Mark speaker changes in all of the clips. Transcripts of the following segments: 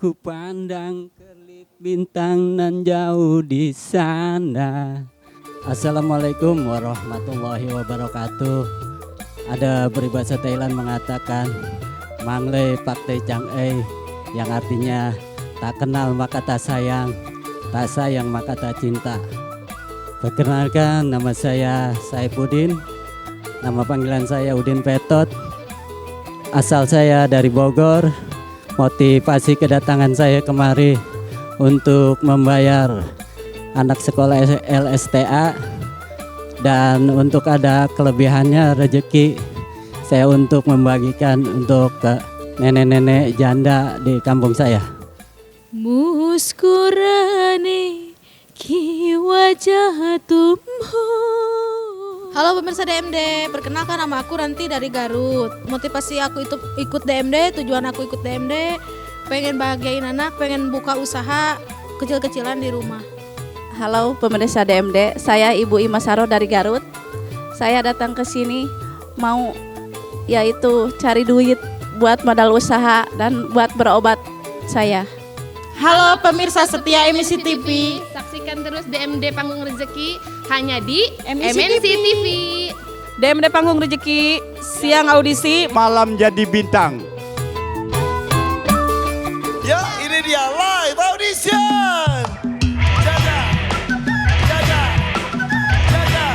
Speaker 1: Ku pandang kelip bintang nan jauh di sana. Assalamualaikum warahmatullahi wabarakatuh. Ada peribahasa Thailand mengatakan Mangle Pak Tei Chang Ei, yang artinya tak kenal maka tak sayang maka tak cinta. Perkenalkan, nama saya Saifuddin. Nama panggilan saya Udin Petot. Asal saya dari Bogor. Motivasi kedatangan saya kemari untuk membayar anak sekolah LSTA, dan untuk ada kelebihannya rezeki saya untuk membagikan untuk nenek-nenek janda di kampung saya.
Speaker 2: Muskurane ki wajah tumho.
Speaker 3: Halo pemirsa DMD, perkenalkan nama aku Ranti dari Garut. Motivasi aku itu ikut DMD, tujuan aku ikut DMD, pengen bahagiain anak, pengen buka usaha kecil-kecilan di rumah.
Speaker 4: Halo pemirsa DMD, saya Ibu Imasaro dari Garut. Saya datang ke sini mau yaitu cari duit buat modal usaha dan buat berobat saya.
Speaker 3: Halo pemirsa setia MNC TV.
Speaker 5: Saksikan terus DMD Panggung Rezeki hanya di
Speaker 3: MNC
Speaker 5: MNC TV.
Speaker 6: DMD Panggung Rezeki, siang audisi,
Speaker 7: malam jadi bintang.
Speaker 8: Ya, ini dia live audition. Jaga, jaga, jaga,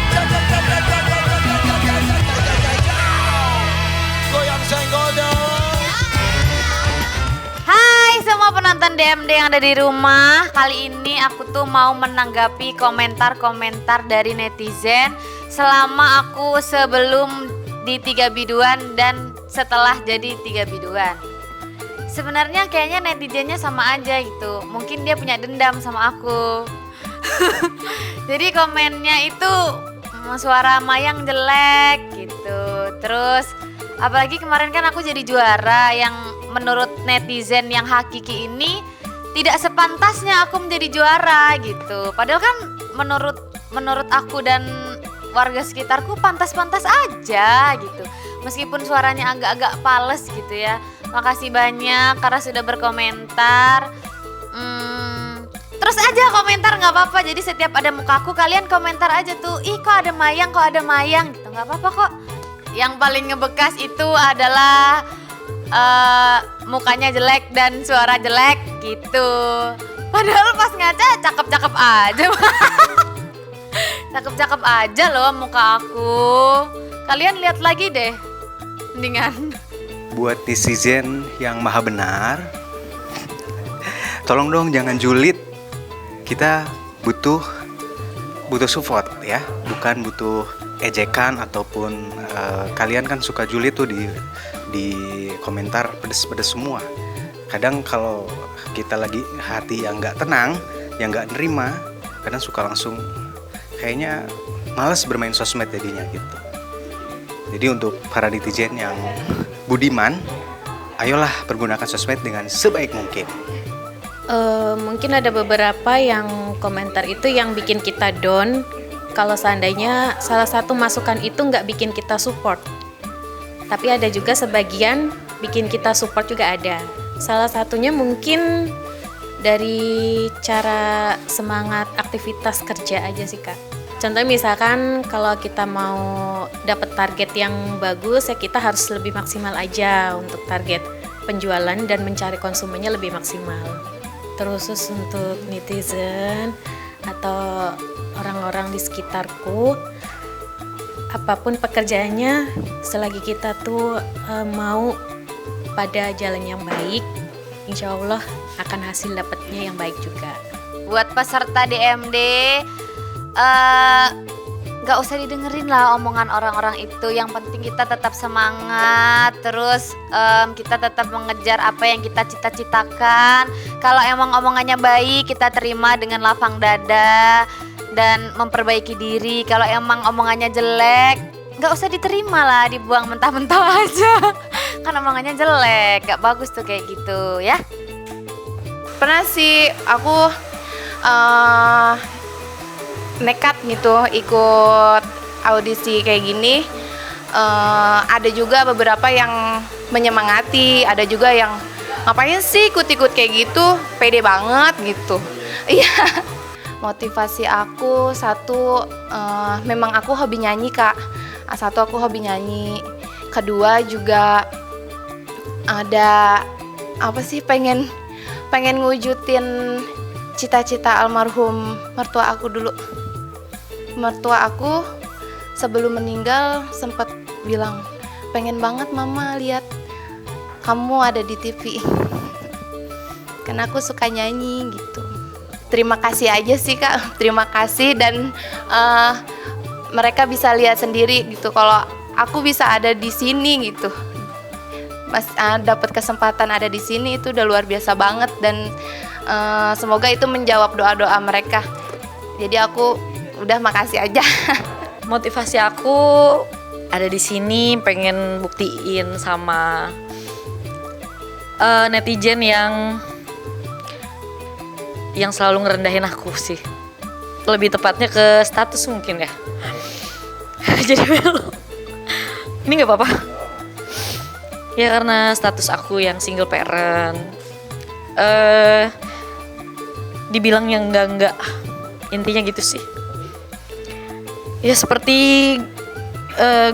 Speaker 8: jaga, jaga, jaga, jaga, jaga. Goyang senggol dong.
Speaker 9: Hai semua penonton DMD yang ada di rumah. Kali ini aku tuh mau menanggapi komentar-komentar dari netizen selama aku sebelum di 3 biduan dan setelah jadi 3 biduan. Sebenarnya kayaknya netizennya sama aja gitu. Mungkin dia punya dendam sama aku. Jadi komennya itu suara Mayang jelek gitu. Terus apalagi kemarin kan aku jadi juara yang menurut netizen yang hakiki ini tidak sepantasnya aku menjadi juara gitu. Padahal kan menurut aku dan warga sekitarku pantas-pantas aja gitu. Meskipun suaranya agak-agak pales gitu ya. Makasih banyak karena sudah berkomentar. Terus aja komentar, nggak apa-apa. Jadi setiap ada mukaku kalian komentar aja tuh. Ih kok ada Mayang gitu. Nggak apa-apa kok. Yang paling ngebekas itu adalah mukanya jelek dan suara jelek gitu. Padahal pas ngaca cakep-cakep aja. Cakep-cakep aja loh muka aku. Kalian lihat lagi deh. Mendingan.
Speaker 10: Buat netizen yang maha benar, tolong dong jangan julid. Kita butuh support ya, bukan butuh ejekan ataupun kalian kan suka julid tuh di komentar pedes-pedes semua. Kadang kalau kita lagi hati yang nggak tenang, yang nggak nerima, kadang suka langsung kayaknya males bermain sosmed jadinya gitu. Jadi untuk para netizen yang budiman, ayolah pergunakan sosmed dengan sebaik mungkin.
Speaker 2: Mungkin ada beberapa yang komentar itu yang bikin kita down. Kalau seandainya salah satu masukan itu nggak bikin kita support. Tapi ada juga sebagian bikin kita support juga ada. Salah satunya mungkin dari cara semangat aktivitas kerja aja sih Kak. Contohnya misalkan kalau kita mau dapat target yang bagus ya kita harus lebih maksimal aja untuk target penjualan dan mencari konsumennya lebih maksimal. Terus untuk netizen atau orang-orang di sekitarku, apapun pekerjaannya selagi kita tuh mau pada jalan yang baik, insya Allah akan hasil dapatnya yang baik juga.
Speaker 9: Buat peserta DMD, gak usah didengerin lah omongan orang-orang itu. Yang penting kita tetap semangat. Terus kita tetap mengejar apa yang kita cita-citakan. Kalau emang omongannya baik, kita terima dengan lapang dada dan memperbaiki diri. Kalau emang omongannya jelek, gak usah diterima lah, dibuang mentah-mentah aja. Kan omongannya jelek, gak bagus tuh kayak gitu ya.
Speaker 5: Pernah sih aku nekat gitu ikut audisi kayak gini. Ada juga beberapa yang menyemangati, ada juga yang
Speaker 2: ngapain sih ikut-ikut kayak gitu, pede banget gitu. Iya. Motivasi aku satu, memang aku hobi nyanyi Kak. Satu aku hobi nyanyi. Kedua juga ada apa sih, pengen ngwujudin cita-cita almarhum mertua aku dulu. Mertua aku sebelum meninggal sempat bilang, pengen banget mama lihat kamu ada di TV. Karena aku suka nyanyi gitu. Terima kasih aja sih Kak, terima kasih, dan mereka bisa lihat sendiri gitu kalau aku bisa ada di sini gitu. Dapat kesempatan ada di sini itu udah luar biasa banget, dan semoga itu menjawab doa-doa mereka. Jadi aku udah makasih aja.
Speaker 7: Motivasi aku ada di sini, pengen buktiin sama netizen yang selalu ngerendahin aku sih. Lebih tepatnya ke status mungkin ya. Jadi ini nggak apa-apa. Ya karena status aku yang single parent. Dibilang yang enggak. Intinya gitu sih. Ya seperti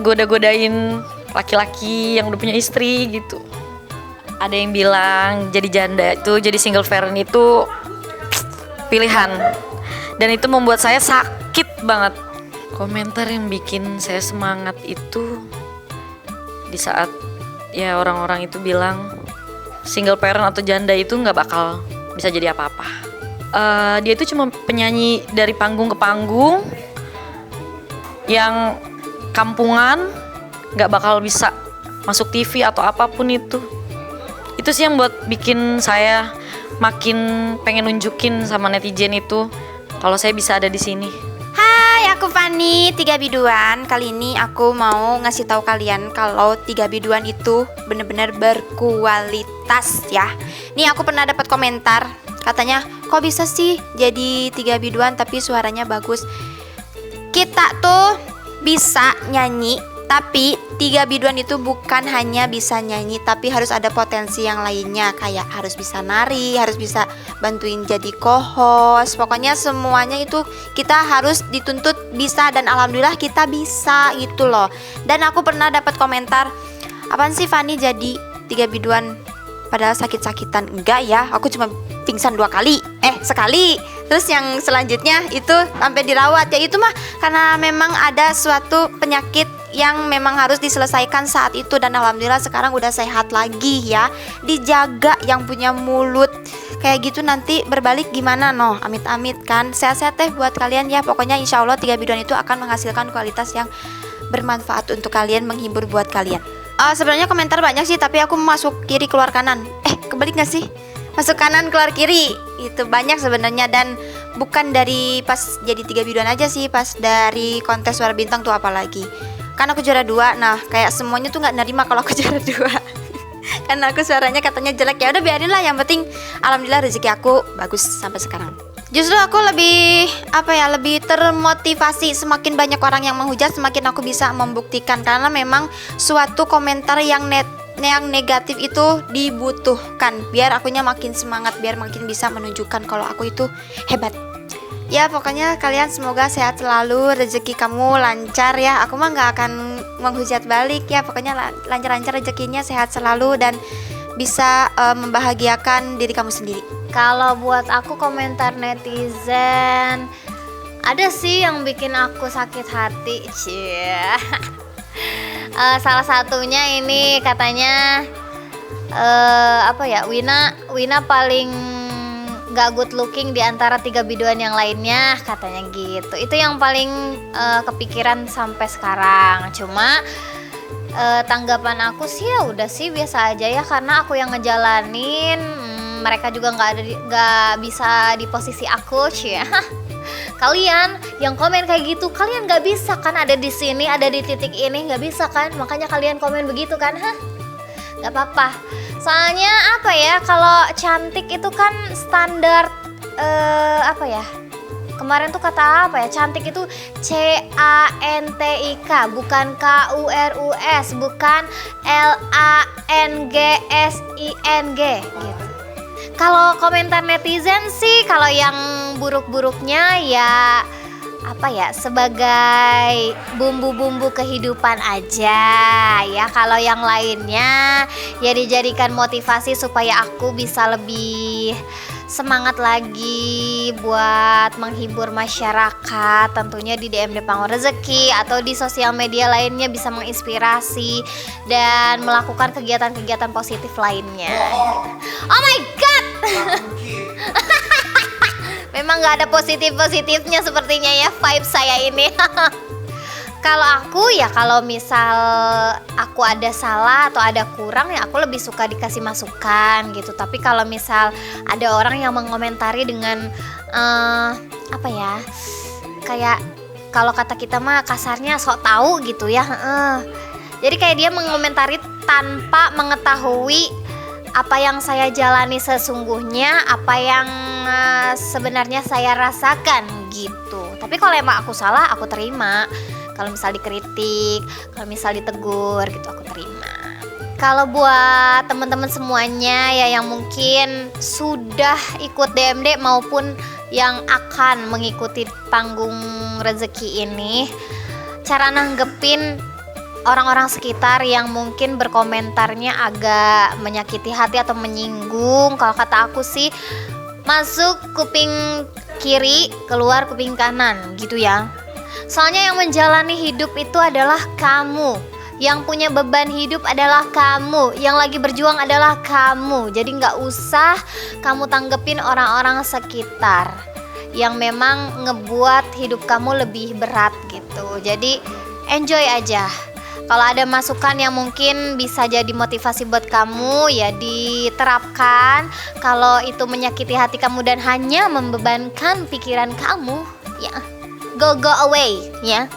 Speaker 7: goda-godain laki-laki yang udah punya istri gitu. Ada yang bilang jadi janda itu, jadi single parent itu pilihan. Dan itu membuat saya sakit banget. Komentar yang bikin saya semangat itu di saat ya orang-orang itu bilang single parent atau janda itu nggak bakal bisa jadi apa-apa. Dia itu cuma penyanyi dari panggung ke panggung yang kampungan, nggak bakal bisa masuk TV atau apapun itu. Itu sih yang buat bikin saya makin pengen nunjukin sama netizen itu kalau saya bisa ada di sini.
Speaker 11: Hai, aku Fani, 3 biduan. Kali ini aku mau ngasih tahu kalian kalau 3 biduan itu bener-bener berkualitas ya. Nih aku pernah dapat komentar, katanya kok bisa sih jadi 3 biduan tapi suaranya bagus. Kita tuh bisa nyanyi, tapi 3 biduan itu bukan hanya bisa nyanyi, tapi harus ada potensi yang lainnya. Kayak harus bisa nari, harus bisa bantuin jadi co-host. Pokoknya semuanya itu kita harus dituntut bisa, dan alhamdulillah kita bisa gitu loh. Dan aku pernah dapat komentar, apaan sih Fani jadi 3 biduan padahal sakit-sakitan? Enggak ya, aku cuma pingsan 2 kali, sekali. Terus yang selanjutnya itu sampai dirawat, ya itu mah karena memang ada suatu penyakit yang memang harus diselesaikan saat itu, dan alhamdulillah sekarang udah sehat lagi ya. Dijaga yang punya mulut kayak gitu, nanti berbalik gimana noh, amit-amit kan. Sehat-sehat teh buat kalian ya. Pokoknya insya Allah 3 biduan itu akan menghasilkan kualitas yang bermanfaat untuk kalian, menghibur buat kalian. Sebenarnya komentar banyak sih, tapi aku masuk kiri keluar kanan. Kebalik gak sih? Masuk kanan keluar kiri. Itu banyak sebenarnya, dan bukan dari pas jadi 3 biduan aja sih, pas dari kontes suara bintang tuh apalagi. Kan aku juara 2, nah kayak semuanya tuh nggak nerima kalau aku juara 2. Karena aku suaranya katanya jelek, ya udah biarin lah, yang penting alhamdulillah rezeki aku bagus sampai sekarang. Justru aku lebih lebih termotivasi, semakin banyak orang yang menghujat semakin aku bisa membuktikan, karena memang suatu komentar yang negatif itu dibutuhkan biar akunya makin semangat, biar makin bisa menunjukkan kalau aku itu hebat. Ya pokoknya kalian semoga sehat selalu, rezeki kamu lancar ya. Aku mah gak akan menghujat balik ya. Pokoknya lancar-lancar rezekinya, sehat selalu, dan bisa membahagiakan diri kamu sendiri.
Speaker 9: Kalau buat aku komentar netizen ada sih yang bikin aku sakit hati. Salah satunya ini katanya Wina paling gak good looking di antara 3 biduan yang lainnya, katanya gitu. Itu yang paling kepikiran sampai sekarang. Cuma tanggapan aku sih ya udah sih biasa aja ya, karena aku yang ngejalanin. Mereka juga nggak bisa di posisi aku, cia. Kalian yang komen kayak gitu, kalian nggak bisa kan ada di sini, ada di titik ini, nggak bisa kan? Makanya kalian komen begitu kan? Nggak apa-apa. Soalnya kalau cantik itu kan standar Kemarin tuh kata apa ya? Cantik itu CANTIK, bukan KURUS, bukan LANGSING gitu. Kalau komentar netizen sih, kalau yang buruk-buruknya ya apa ya, sebagai bumbu-bumbu kehidupan aja ya. Kalau yang lainnya ya dijadikan motivasi supaya aku bisa lebih semangat lagi buat menghibur masyarakat, tentunya di DMD Panggung Rezeki atau di sosial media lainnya bisa menginspirasi dan melakukan kegiatan-kegiatan positif lainnya. Oh my god. Memang gak ada positif-positifnya sepertinya ya vibe saya ini. Kalau aku ya, kalau misal aku ada salah atau ada kurang ya aku lebih suka dikasih masukan gitu. Tapi kalau misal ada orang yang mengomentari dengan apa ya, kayak kalau kata kita mah kasarnya sok tahu gitu ya. Jadi kayak dia mengomentari tanpa mengetahui apa yang saya jalani sesungguhnya, apa yang sebenarnya saya rasakan gitu. Tapi kalau emang aku salah, aku terima. Kalau misal dikritik, kalau misal ditegur gitu, aku terima. Kalau buat teman-teman semuanya ya yang mungkin sudah ikut DMD maupun yang akan mengikuti panggung rezeki ini, cara nanggepin orang-orang sekitar yang mungkin berkomentarnya agak menyakiti hati atau menyinggung, kalau kata aku sih masuk kuping kiri, keluar kuping kanan gitu ya. Soalnya yang menjalani hidup itu adalah kamu, yang punya beban hidup adalah kamu, yang lagi berjuang adalah kamu. Jadi gak usah kamu tanggepin orang-orang sekitar yang memang ngebuat hidup kamu lebih berat gitu. Jadi enjoy aja. Kalau ada masukan yang mungkin bisa jadi motivasi buat kamu ya diterapkan. Kalau itu menyakiti hati kamu dan hanya membebankan pikiran kamu, ya go away ya.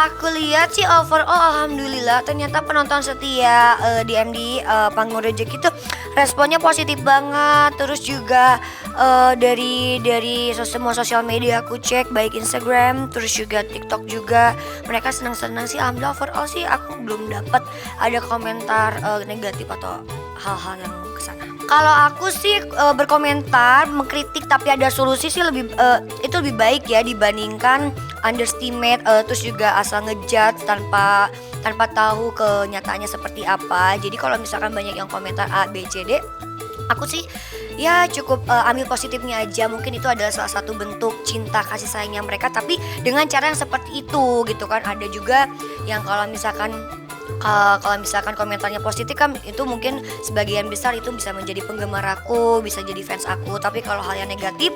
Speaker 12: Aku lihat sih overall alhamdulillah ternyata penonton setia DMD Panggung Rezeki itu responnya positif banget. Terus juga dari semua sosial media aku cek, baik Instagram terus juga TikTok juga, mereka senang-senang sih. Alhamdulillah overall sih aku belum dapat ada komentar negatif atau hal-hal yang kesana. Kalau aku sih berkomentar, mengkritik tapi ada solusi sih itu lebih baik ya dibandingkan underestimate terus juga asal ngejudge tanpa tahu kenyataannya seperti apa. Jadi kalau misalkan banyak yang komentar A, B, C, D, aku sih ya cukup ambil positifnya aja. Mungkin itu adalah salah satu bentuk cinta kasih sayangnya mereka, tapi dengan cara yang seperti itu gitu kan. Ada juga yang kalau misalkan komentarnya positif kan itu mungkin sebagian besar itu bisa menjadi penggemar aku, bisa jadi fans aku. Tapi kalau hal yang negatif,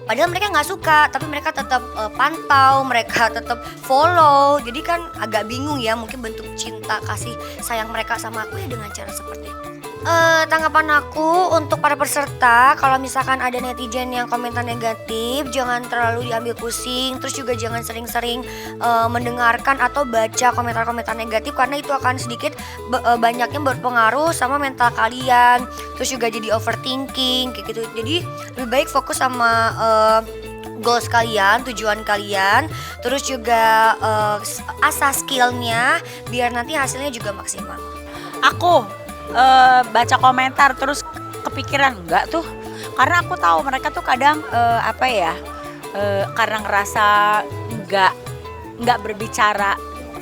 Speaker 12: padahal mereka nggak suka, tapi mereka tetap pantau, mereka tetap follow. Jadi kan agak bingung ya, mungkin bentuk cinta kasih sayang mereka sama aku ya dengan cara seperti itu. Tanggapan aku untuk para peserta, kalau misalkan ada netizen yang komentar negatif, jangan terlalu diambil pusing. Terus juga jangan sering-sering mendengarkan atau baca komentar-komentar negatif, karena itu akan sedikit banyaknya berpengaruh sama mental kalian. Terus juga jadi overthinking kayak gitu. Jadi lebih baik fokus sama goals kalian, tujuan kalian. Terus juga asah skillnya biar nanti hasilnya juga maksimal.
Speaker 13: Aku baca komentar terus kepikiran enggak tuh, karena aku tahu mereka tuh kadang karena ngerasa enggak berbicara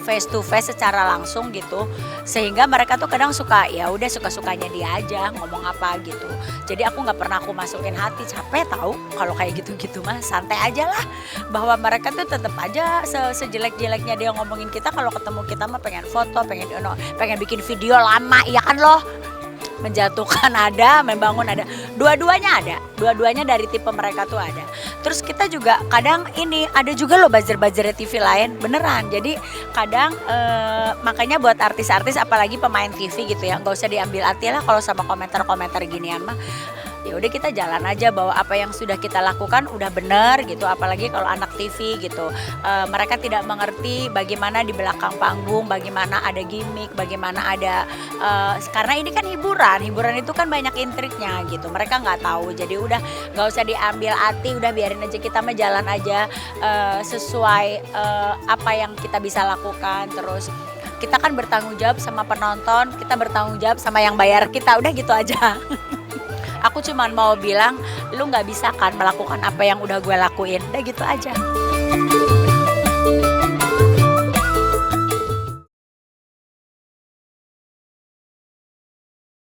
Speaker 13: face to face secara langsung gitu, sehingga mereka tuh kadang suka ya udah suka-sukanya dia aja ngomong apa gitu. Jadi aku nggak pernah aku masukin hati, capek tahu kalau kayak gitu-gitu mah. Santai aja lah, bahwa mereka tuh tetap aja sejelek-jeleknya dia ngomongin kita, kalau ketemu kita mah pengen foto, pengen bikin video lama ya kan loh. Menjatuhkan ada, membangun ada, dua-duanya dari tipe mereka tuh ada. Terus kita juga kadang ini ada juga loh buzzer-buzzer TV lain beneran. Jadi kadang makanya buat artis-artis apalagi pemain TV gitu ya, nggak usah diambil hati lah kalau sama komentar-komentar ginian mah. ya udah kita jalan aja bahwa apa yang sudah kita lakukan udah benar gitu, apalagi kalau anak TV gitu. Mereka tidak mengerti bagaimana di belakang panggung, bagaimana ada gimmick, bagaimana ada karena ini kan hiburan itu kan banyak intriknya gitu, mereka nggak tahu. Jadi udah nggak usah diambil hati, udah biarin aja, kita mah jalan aja sesuai apa yang kita bisa lakukan. Terus kita kan bertanggung jawab sama penonton, kita bertanggung jawab sama yang bayar kita, udah gitu aja. Aku cuman mau bilang, lu nggak bisa kan melakukan apa yang udah gue lakuin, udah gitu aja.